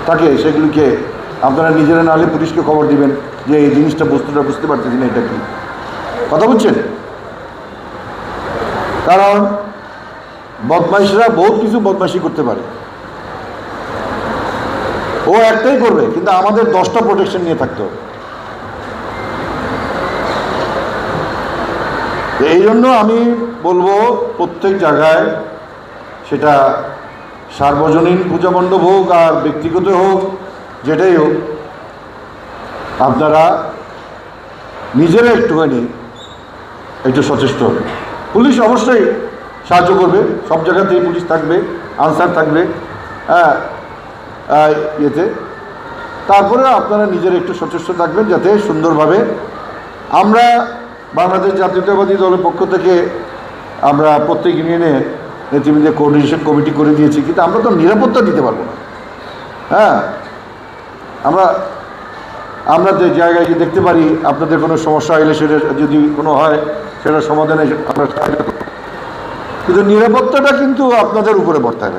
থাকে সেগুলিকে আপনারা নিজেরা নাহলে পুলিশকে খবর দিবেন যে এই জিনিসটা বস্তুটা বুঝতে পারতেছি না এটা কি। কথা বুঝছেন? কারণ বদমাইশরা বহুত কিছু বদমাইশি করতে পারে, ও একটাই করবে, কিন্তু আমাদের 10টা প্রোটেকশন নিয়ে থাকতে হবে। এই জন্য আমি বলবো প্রত্যেক জায়গায়, সেটা সার্বজনীন পূজা মণ্ডপ হোক আর ব্যক্তিগত হোক, যেটাই হোক, আপনারা নিজেরা একটুখানি একটু সচেষ্ট হবে। পুলিশ অবশ্যই সাহায্য করবে, সব জায়গাতেই পুলিশ থাকবে, আনসার থাকবে, হ্যাঁ, ইয়েতে। তারপরে আপনারা নিজেরা একটু সচেষ্ট থাকবেন যাতে সুন্দরভাবে। আমরা বাংলাদেশ জাতীয়তাবাদী দলের পক্ষ থেকে আমরা প্রত্যেক ইউনিয়নে নেতৃবৃন্দের কোঅর্ডিনেশন কমিটি করে দিয়েছি, কিন্তু আমরা তো নিরাপত্তা দিতে পারবো না। হ্যাঁ, আমরা যে জায়গায় গিয়ে দেখতে পারি আপনাদের কোনো সমস্যা হলে সেটা যদি কোনো হয় সেটা সমাধানে আমরা সাহায্য করব, কিন্তু নিরাপত্তাটা কিন্তু আপনাদের উপরে বর্তায়।